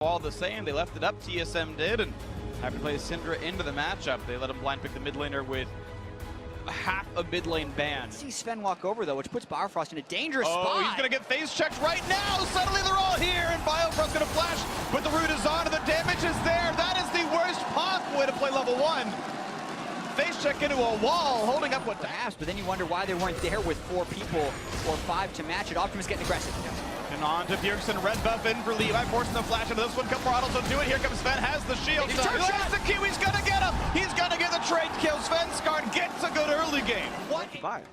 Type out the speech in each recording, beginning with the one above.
All the same, they left it up, TSM did, and having to play Syndra into the matchup. They let him blind pick the mid laner with half a mid lane ban. See Sven walk over though, which puts Biofrost in a dangerous spot. Oh, he's gonna get face checked right now! Suddenly they're all here, and Biofrost's gonna flash, but the root is on, and the damage is there! That is the worst possible way to play level 1! Face check into a wall, holding up what perhaps, but then you wonder why they weren't there with 4 people or 5 to match it. Optimus getting aggressive. And on to Bjergsen, red buff in for Levi, forcing the flash into this one. Couple more autos will do it. Here comes Sven, has the shield. He has the Q, he's gonna get him! He's gonna get the trade kill. Svensgaard gets a good early game. What?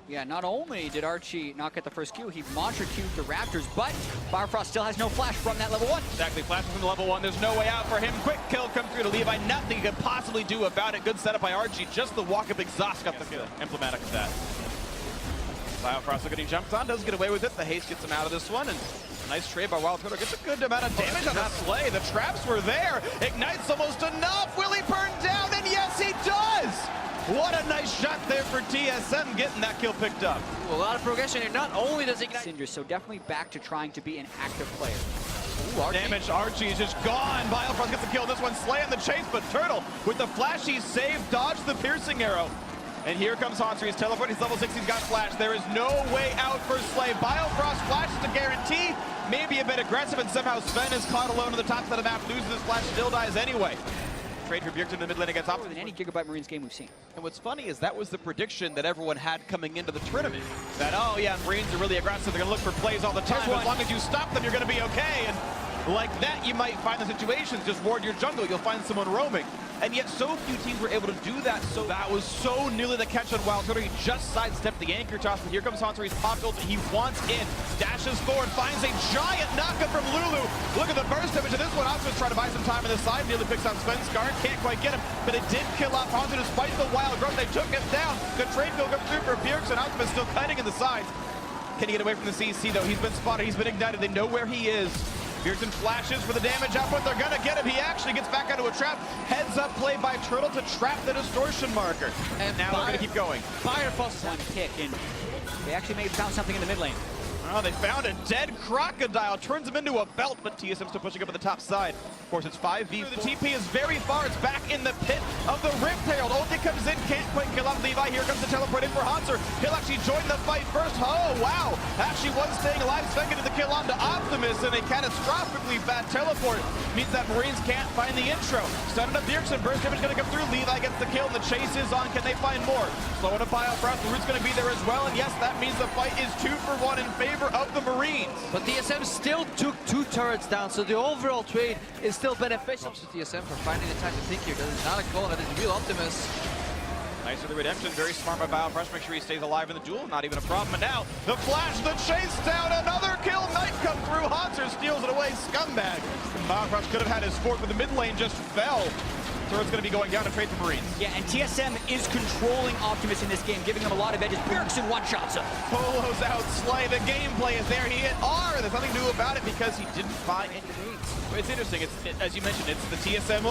Yeah, not only did Archie not get the first Q, he Mantra Q'd the Raptors, but Biofrost still has no flash from that level 1. Exactly, flash from the level 1. There's no way out for him. Quick kill come through to Levi. Nothing he could possibly do about it. Good setup by Archie. Just the walk of exhaust got the emblematic of that. Biofrost getting jumped on, does get away with it. The haste gets him out of this one, and a nice trade by Wild Turtle. Gets a good amount of damage on the Slay. The traps were there. Ignite's almost enough. Will he burn down? And yes, he does! What a nice shot there for TSM, getting that kill picked up. Ooh, a lot of progression here. Not only does Ignite... Syndra, so definitely back to trying to be an active player. Ooh, damage, Archie is just gone. Biofrost gets the kill. This one, Slay on the chase, but Turtle with the flashy save, dodged the piercing arrow. And here comes Hanser, he's teleporting, he's level 6, he's got flash. There is no way out for Slay. Biofrost flashes to guarantee, maybe a bit aggressive, and somehow Sven is caught alone on the top side of the map, loses his flash, still dies anyway. Trade for Bjergsen in the mid lane against Optimus. Than any Gigabyte Marines game we've seen. And what's funny is that was the prediction that everyone had coming into the tournament. That, oh yeah, Marines are really aggressive, they're gonna look for plays all the time, but as long as you stop them, you're gonna be okay. And like that, you might find the situations, just ward your jungle, you'll find someone roaming. And yet so few teams were able to do that, so that was so nearly the catch on Wild Turtle. He just sidestepped the anchor toss, and here comes Hanser, he's popped ult, he wants in, dashes forward, finds a giant knockup from Lulu. Look at the burst damage of this one. Optimus trying to buy some time on the side, nearly picks out Svensgaard, can't quite get him, but it did kill off Hanser despite the wild growth. They took him down. The trade kill comes through for Bjergsen. Optimus still cutting in the sides. Can he get away from the CC though? He's been spotted, he's been ignited, they know where he is. Bjergsen flashes for the damage output, they're gonna get him, he actually gets back into a trap. Heads up play by Turtle to trap the distortion marker. And now they're gonna keep going. Biofrost one kick, and they actually may have found something in the mid lane. Oh, they found a dead crocodile, turns him into a belt, but TSM still pushing up at the top side. Of course, it's 5v4. The TP is very far, it's back in the pit of the Rip-Tailed. Ulti comes in, can't quite kill off Levi. Here comes the teleport in for Hanser. He'll actually join the fight first. Oh, wow. Actually, one staying alive. Sven getting the kill onto Optimus, and a catastrophically bad teleport means that Marines can't find the intro. Stunning up Bjergsen, burst damage gonna come through. Levi gets the kill, and the chase is on. Can they find more? Slowing up Biofrost, the root's gonna be there as well, and yes, that means the fight is 2 for 1 in favor of the Marines. But TSM still took 2 turrets down, so the overall trade is still beneficial to TSM for finding the time to think here. That is not a call, that is real Optimus. Nice for the redemption, very smart by Biofrost, make sure he stays alive in the duel, not even a problem. And now, the flash, the chase down, another kill, Knight come through, Hanser steals it away, scumbag. Biofrost could have had his fort, but the mid lane just fell. Turret's going to be going down to trade for Marines. Yeah, and TSM is controlling Optimus in this game, giving him a lot of edges. Bjergsen one-shots him. Polo's out, Slay, the gameplay is there. He hit R, there's nothing new about it because he didn't find any Marines. It's interesting, as you mentioned, it's the TSM.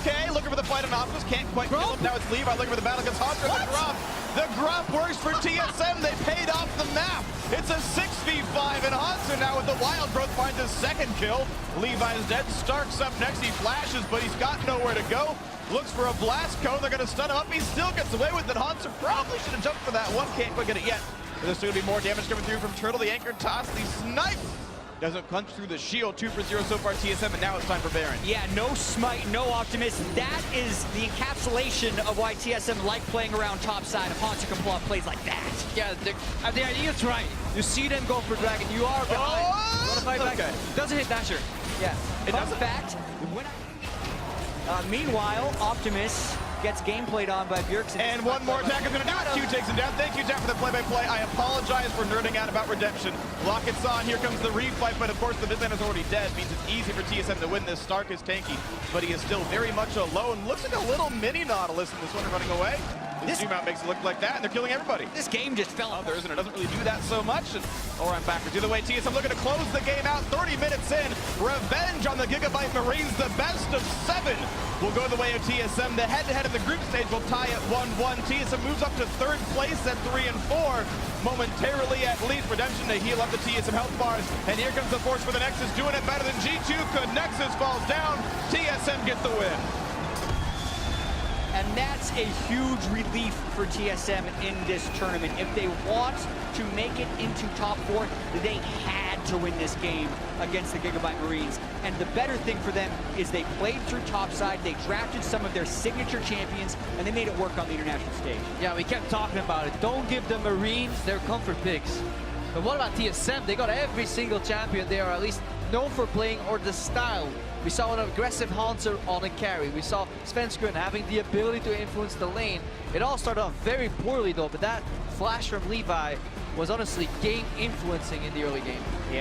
Okay, looking for the fight on Optimus, can't quite kill him. Now it's Levi looking for the battle against Hanser. The Grump. The Grump works for TSM, they paid off the map. It's a 6v5, and Hanser now with the wild growth finds his second kill. Levi's dead, Stark's up next, he flashes, but he's got nowhere to go. Looks for a blast cone, they're gonna stun him up, he still gets away with it. Hanser probably should have jumped for that one, can't quite get it yet. But there's still gonna be more damage coming through from Turtle, the anchor toss, the snipe. Doesn't punch through the shield, 2 for 0 so far TSM, and now it's time for Baron. Yeah, no smite, no Optimus. That is the encapsulation of why TSM like playing around topside if Hanser can pull off plays like that. Yeah, the idea is right. You see them go for Dragon, you are behind. Oh, you wanna fight back. okay. Doesn't hit Dasher. Yeah, Fun fact, meanwhile, Optimus gets game played on by Bjergsen. And one more attack is going to do it. Q takes him down. Thank you, Jack, for the play-by-play. I apologize for nerding out about redemption. Rocket's on. Here comes the refight, but of course the mid lane is already dead. Means it's easy for TSM to win this. Stark is tanky, but he is still very much alone. Looks like a little mini Nautilus in this one running away. This zoom out makes it look like that, and they're killing everybody. This game just fell Oh, apart. there isn't. It doesn't really do that so much. Or I'm backwards. Either way, TSM looking to close the game out. 30 minutes in. Revenge on the Gigabyte Marines. The best of 7 will go the way of TSM. The head-to-head in the group stage will tie at 1-1. TSM moves up to 3rd place at 3 and 4. Momentarily at least. Redemption to heal up the TSM health bars. And here comes the force for the Nexus. Doing it better than G2 could. Nexus falls down. TSM gets the win. And that's a huge relief for TSM in this tournament. If they want to make it into top 4, they had to win this game against the Gigabyte Marines. And the better thing for them is they played through topside, they drafted some of their signature champions, and they made it work on the international stage. Yeah, we kept talking about it. Don't give the Marines their comfort picks. But what about TSM? They got every single champion they are at least known for playing, or the style. We saw an aggressive Hanser on a carry. We saw Svenskeren having the ability to influence the lane. It all started off very poorly though, but that flash from Levi was honestly game influencing in the early game. Yeah.